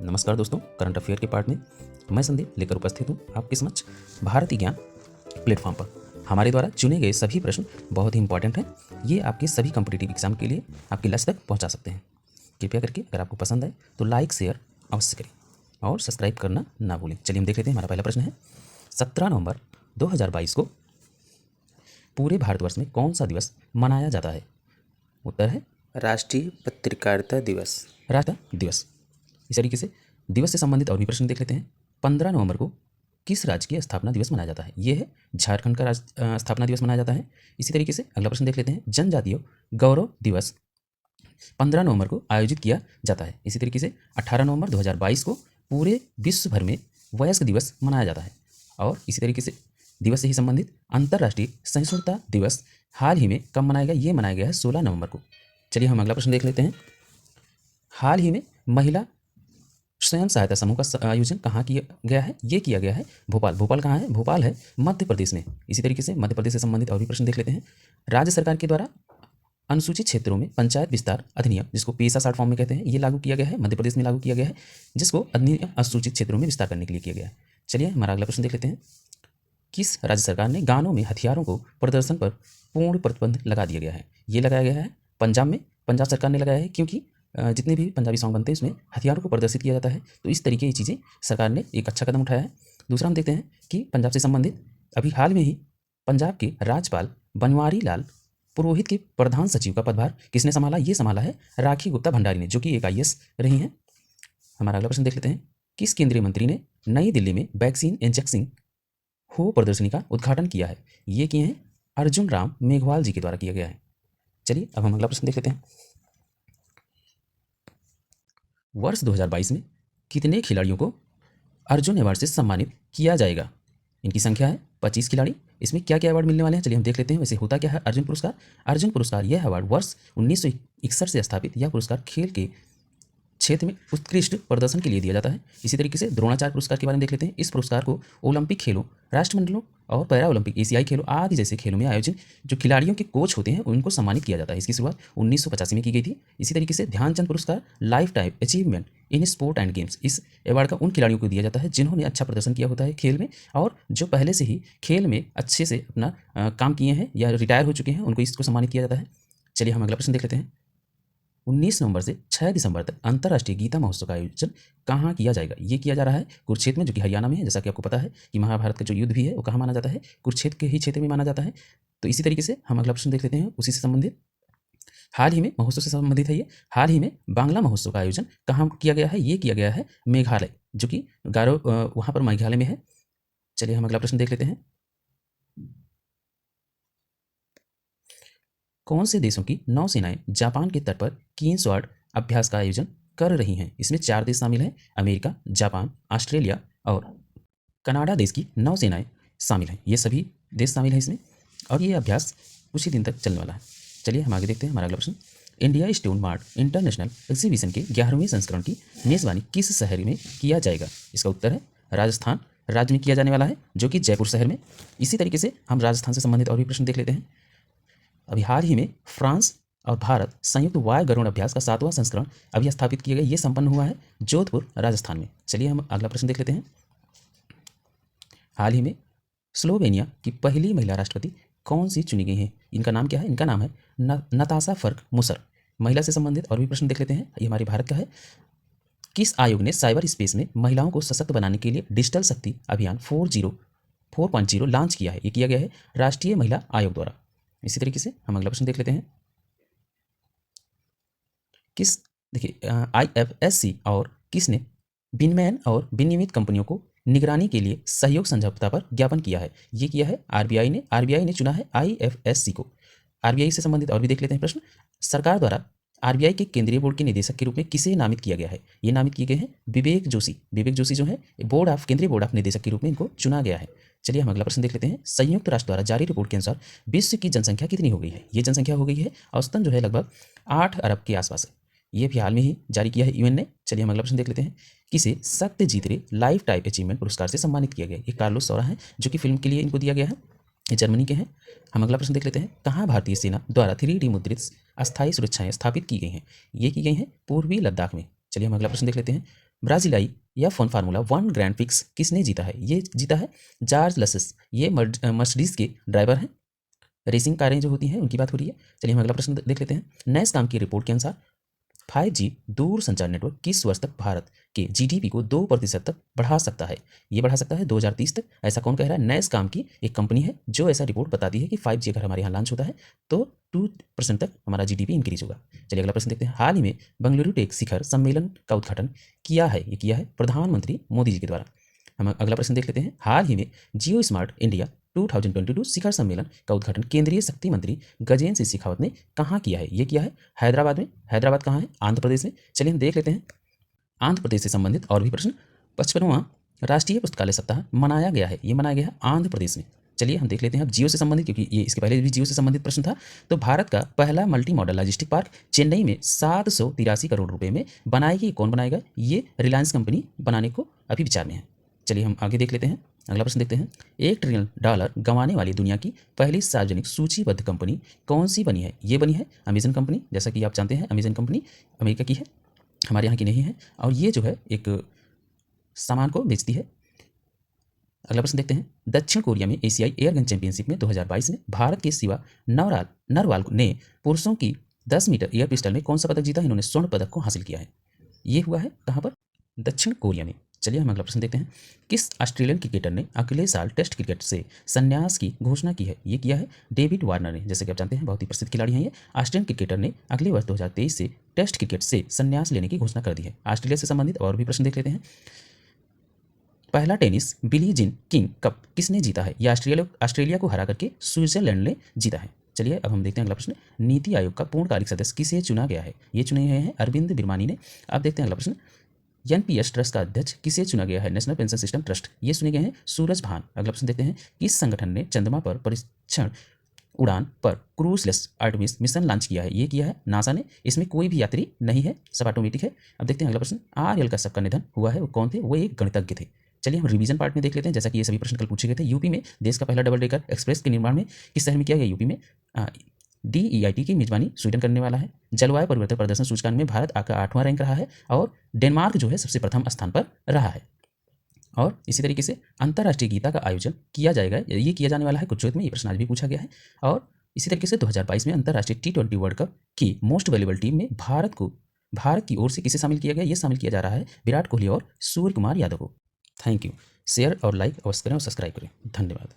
नमस्कार दोस्तों, current affair के पार्ट में मैं संदीप लेकर उपस्थित हूँ आपके समक्ष भारतीय ज्ञान प्लेटफॉर्म पर। हमारे द्वारा चुने गए सभी प्रश्न बहुत ही इंपॉर्टेंट हैं। ये आपके सभी कॉम्पिटिटिव एग्जाम के लिए आपके लक्ष्य तक पहुँचा सकते हैं। कृपया करके अगर आपको पसंद आए तो लाइक शेयर अवश्य करें और सब्सक्राइब करना ना भूलें। चलिए हम देख लेते हैं। हमारा पहला प्रश्न है, 17 नवंबर 2022 को पूरे भारतवर्ष में कौन सा दिवस मनाया जाता है? उत्तर है राष्ट्रीय पत्रकारिता दिवस। राष्ट्रीय दिवस। इस तरीके से दिवस से संबंधित और भी प्रश्न देख लेते हैं। 15 नवंबर को किस राज्य की स्थापना दिवस मनाया जाता है? ये है झारखंड का स्थापना दिवस मनाया जाता है। इसी तरीके से अगला प्रश्न देख लेते हैं। जनजातीय गौरव दिवस 15 नवंबर को आयोजित किया जाता है। इसी तरीके से 18 नवंबर 2022 को पूरे विश्व भर में वयस्क दिवस मनाया जाता है। और इसी तरीके से दिवस से ही संबंधित अंतर्राष्ट्रीय सहिष्णुता दिवस हाल ही में कब मनाया गया? ये मनाया गया है 16 नवंबर को। चलिए हम अगला प्रश्न देख लेते हैं। हाल ही में महिला स्वयं सहायता समूह का आयोजन कहाँ किया गया है? ये किया गया है भोपाल। भोपाल कहाँ है? भोपाल है मध्य प्रदेश में। इसी तरीके से मध्य प्रदेश से संबंधित और भी प्रश्न देख लेते हैं। राज्य सरकार के द्वारा अनुसूचित क्षेत्रों में पंचायत विस्तार अधिनियम, जिसको पेशा शार्ट फॉर्म में कहते हैं, ये लागू किया गया है। मध्य प्रदेश में लागू किया गया है, जिसको अधिनियम अनुसूचित क्षेत्रों में विस्तार करने के लिए किया गया है। चलिए हमारा अगला प्रश्न देख लेते हैं। किस राज्य सरकार ने गानों में हथियारों को प्रदर्शन पर पूर्ण प्रतिबंध लगा दिया गया है? ये लगाया गया है पंजाब में। पंजाब सरकार ने लगाया है क्योंकि जितने भी पंजाबी सॉन्ग बनते हैं उसमें हथियारों को प्रदर्शित किया जाता है। तो इस तरीके की चीज़ें सरकार ने एक अच्छा कदम उठाया है। दूसरा हम देखते हैं कि पंजाब से संबंधित अभी हाल में ही पंजाब के राज्यपाल बनवारी लाल पुरोहित के प्रधान सचिव का पदभार किसने संभाला? ये संभाला है राखी गुप्ता भंडारी ने, जो कि एक IAS रही हैं। हमारा अगला प्रश्न देख लेते हैं। किस केंद्रीय मंत्री ने नई दिल्ली में वैक्सीन इंजेक्शन हो प्रदर्शनी का उद्घाटन किया है? ये किए हैं अर्जुन राम मेघवाल जी के द्वारा किया गया है। चलिए अब हम अगला प्रश्न देख लेते हैं। वर्ष 2022 में कितने खिलाड़ियों को अर्जुन अवार्ड से सम्मानित किया जाएगा? इनकी संख्या है 25 खिलाड़ी। इसमें क्या क्या अवार्ड मिलने वाले हैं चलिए हम देख लेते हैं। वैसे होता क्या है अर्जुन पुरस्कार? अर्जुन पुरस्कार यह अवार्ड वर्ष 1961 से स्थापित यह पुरस्कार खेल के क्षेत्र में उत्कृष्ट प्रदर्शन के लिए दिया जाता है। इसी तरीके से द्रोणाचार्य पुरस्कार के बारे में देख लेते हैं। इस पुरस्कार को ओलंपिक खेलों, राष्ट्रमंडलों और पैरा ओलंपिक, एशियाई खेलों आदि जैसे खेलों में आयोजित जो खिलाड़ियों के कोच होते हैं उनको सम्मानित किया जाता है। इसकी शुरुआत 1985 में की गई थी। इसी तरीके से ध्यानचंद पुरस्कार life time achievement in sport and games, इस अवार्ड का उन खिलाड़ियों को दिया जाता है जिन्होंने अच्छा प्रदर्शन किया होता है खेल में और जो पहले से ही खेल में अच्छे से अपना काम किए हैं या रिटायर हो चुके हैं, उनको इसको सम्मानित किया जाता है। चलिए हम अगला प्रश्न देख लेते हैं। 19 नवंबर से 6 दिसंबर तक अंतर्राष्ट्रीय गीता महोत्सव का आयोजन कहाँ किया जाएगा? ये किया जा रहा है कुरुक्षेत्र में, जो कि हरियाणा में है। जैसा कि आपको पता है कि महाभारत का जो युद्ध भी है वो कहाँ माना जाता है? कुरुक्षेत्र के ही क्षेत्र में माना जाता है। तो इसी तरीके से हम अगला प्रश्न देख लेते हैं उसी से संबंधित। हाल ही में महोत्सव से संबंधित है ये। हाल ही में बांग्ला महोत्सव का आयोजन कहाँ किया गया है? ये किया गया है मेघालय, जो कि गारो वहाँ पर मेघालय में है। चलिए हम अगला प्रश्न देख लेते हैं। कौन से देशों की नौसेनाएं जापान के तट पर कीन स्वॉर्ड अभ्यास का आयोजन कर रही हैं? इसमें 4 देश शामिल हैं, अमेरिका, जापान, ऑस्ट्रेलिया और कनाडा देश की नौसेनाएं शामिल हैं। ये सभी देश शामिल हैं इसमें और ये अभ्यास कुछ ही दिन तक चलने वाला है। चलिए हम आगे देखते हैं हमारा अगला प्रश्न। India stone mart international exhibition के 11वें संस्करण की मेज़बानी किस शहर में किया जाएगा? इसका उत्तर है राजस्थान राज्य में किया जाने वाला है, जो कि जयपुर शहर में। इसी तरीके से हम राजस्थान से संबंधित और भी प्रश्न देख लेते हैं। अभी हाल ही में फ्रांस और भारत संयुक्त वायु गरुड़ अभ्यास का 7वां संस्करण अभी स्थापित किया गया। ये संपन्न हुआ है जोधपुर राजस्थान में। चलिए हम अगला प्रश्न देख लेते हैं। हाल ही में स्लोवेनिया की पहली महिला राष्ट्रपति कौन सी चुनी गई है? इनका नाम क्या है? इनका नाम है नताशा फर्क-मुसर। महिला से संबंधित और भी प्रश्न देख लेते हैं। ये हमारे भारत का है। किस आयोग ने साइबर स्पेस में महिलाओं को सशक्त बनाने के लिए डिजिटल शक्ति अभियान 4.0 लॉन्च किया है? ये किया गया है राष्ट्रीय महिला आयोग द्वारा। इसी तरीके से हम अगला प्रश्न देख लेते हैं। देखिए IFSC और किसने विनिमयन और विनियमित कंपनियों को निगरानी के लिए सहयोग समझौता पर ज्ञापन किया है? ये किया है RBI ने। RBI ने चुना है IFSC को। RBI से संबंधित और भी देख लेते हैं प्रश्न। सरकार द्वारा RBI के केंद्रीय बोर्ड के निदेशक के रूप में किसे नामित किया गया है? ये नामित किए गए हैं विवेक जोशी। विवेक जोशी जो है केंद्रीय बोर्ड ऑफ निदेशक के रूप में इनको चुना गया है। चलिए हम अगला प्रश्न देख लेते हैं। संयुक्त राष्ट्र द्वारा जारी रिपोर्ट के अनुसार विश्व की जनसंख्या कितनी हो गई है? ये जनसंख्या हो गई है औसतन जो है लगभग 8 अरब के आसपास है। ये भी हाल में ही जारी किया है UN ने। चलिए हम अगला प्रश्न देख लेते हैं। किसे सत्यजीत रे लाइफ टाइम अचीवमेंट पुरस्कार से सम्मानित किया गया? ये कार्लोस सौरा है, जो कि फिल्म के लिए इनको दिया गया है। ये जर्मनी के हैं। हम अगला प्रश्न देख लेते हैं। कहाँ भारतीय सेना द्वारा 3D मुद्रित अस्थायी सुरक्षाएं स्थापित की गई हैं? ये की गई हैं पूर्वी लद्दाख में। चलिए हम अगला प्रश्न देख लेते हैं। ब्राजीलाई या फार्मूला 1 ग्रैंड प्रिक्स किसने जीता है? ये जीता है जॉर्ज लसेस। ये मर्सिडीज के ड्राइवर हैं। रेसिंग कारें जो होती हैं उनकी बात हो रही है। चलिए हम अगला प्रश्न देख लेते हैं। नैसकॉम की रिपोर्ट के अनुसार 5G दूर संचार नेटवर्क किस वर्ष तक भारत के जीडीपी को 2% तक बढ़ा सकता है? ये बढ़ा सकता है 2030 तक। ऐसा कौन कह रहा है? नैसकॉम की एक कंपनी है जो ऐसा रिपोर्ट बताती है कि 5G अगर हमारे यहाँ लॉन्च होता है तो 2% तक हमारा जीडीपी इंक्रीज होगा। चलिए अगला प्रश्न देखते हैं। हाल ही में बेंगलुरु टेक शिखर सम्मेलन का उद्घाटन किया है, ये किया है प्रधानमंत्री मोदी जी के द्वारा। हम अगला प्रश्न देख लेते हैं। हाल ही में जियो स्मार्ट इंडिया 2022 शिखर सम्मेलन का उद्घाटन केंद्रीय शक्ति मंत्री गजेंद्र सिंह शेखावत ने कहाँ किया है? ये किया है हैदराबाद में। हैदराबाद कहाँ है? आंध्र प्रदेश में। चलिए हम देख लेते हैं आंध्र प्रदेश से संबंधित और भी प्रश्न। 55वां राष्ट्रीय पुस्तकालय सप्ताह मनाया गया है, ये मनाया गया है आंध्र प्रदेश में। चलिए हम देख लेते हैं अब जियो से संबंधित, क्योंकि ये इसके पहले भी जियो से संबंधित प्रश्न था। तो भारत का पहला multi modal logistic park Chennai में 783 करोड़ रुपए में बनाएगी। कौन बनाएगा? ये रिलायंस कंपनी बनाने को अभी विचार में है। चलिए हम आगे देख लेते हैं। अगला प्रश्न देखते हैं। $1 ट्रिलियन गंवाने वाली दुनिया की पहली सार्वजनिक सूचीबद्ध कंपनी कौन सी बनी है? ये बनी है अमेजन कंपनी। जैसा कि आप जानते हैं अमेजन कंपनी अमेरिका की है, हमारे यहाँ की नहीं है, और ये जो है एक सामान को बेचती है। अगला प्रश्न देखते हैं। दक्षिण कोरिया में एशियाई एयरगन चैंपियनशिप में 2022 में भारत के शिवा नरवाल ने पुरुषों की 10 मीटर एयर पिस्टल में कौन सा पदक जीता? इन्होंने स्वर्ण पदक को हासिल किया है। ये हुआ है कहाँ पर? दक्षिण कोरिया में। चलिए हम अगला प्रश्न देखते हैं। किस ऑस्ट्रेलियन क्रिकेटर ने अगले साल टेस्ट क्रिकेट से संन्यास की घोषणा की है? ये किया है डेविड वार्नर ने। जैसे कि आप जानते हैं बहुत ही प्रसिद्ध खिलाड़ी हैं ये। ऑस्ट्रेलियन क्रिकेटर ने अगले वर्ष 2023 से टेस्ट क्रिकेट से संन्यास लेने की घोषणा कर दी है। ऑस्ट्रेलिया से संबंधित और भी प्रश्न देख लेते हैं। पहला tennis Billie Jean King cup किसने जीता है? यह ऑस्ट्रेलिया को हरा करके स्विट्जरलैंड ने जीता है। चलिए अब हम देखते हैं अगला प्रश्न। नीति आयोग का पूर्णकालिक सदस्य किसे चुना गया है? ये चुने गए हैं अरविंद बिरमानी ने। अब देखते हैं अगला प्रश्न। एनपीएस ट्रस्ट का अध्यक्ष किसे चुना गया है? National pension system trust. ये चुने गए हैं सूरज भान। अगला प्रश्न देखते हैं। किस संगठन ने चंद्रमा पर परीक्षण उड़ान पर क्रूजलेस आर्टेमिस मिशन लॉन्च किया है? ये किया है नासा ने। इसमें कोई भी यात्री नहीं है, सब ऑटोमेटिक है। अब देखते हैं अगला प्रश्न। आर्यल कश्यप का निधन हुआ है, वो कौन थे? वो एक गणितज्ञ थे। चलिए हम रिवीजन पार्ट में देख लेते हैं। जैसा कि ये सभी प्रश्न कल पूछे गए थे। यूपी में देश का पहला डबल डेकर एक्सप्रेस के निर्माण में किस शहर में किया गया? यूपी में। DEIT की मेजबानी स्वीडन करने वाला है। जलवायु परिवर्तन प्रदर्शन सूचकांक में भारत का 8वां रैंक रहा है और डेनमार्क जो है सबसे प्रथम स्थान पर रहा है। और इसी तरीके से अंतर्राष्ट्रीय गीता का आयोजन किया जाएगा, ये किया जाने वाला है कुछ में। ये प्रश्न आज भी पूछा गया है। और इसी तरीके से 2022 में अंतर्राष्ट्रीय T20 वर्ल्ड कप की मोस्ट वैल्यूएबल टीम में भारत की ओर से किसे शामिल किया गया? ये शामिल किया जा रहा है विराट कोहली और सूर्य कुमार यादव को। Thank you. शेयर और लाइक अवश्य करें और सब्सक्राइब करें। धन्यवाद।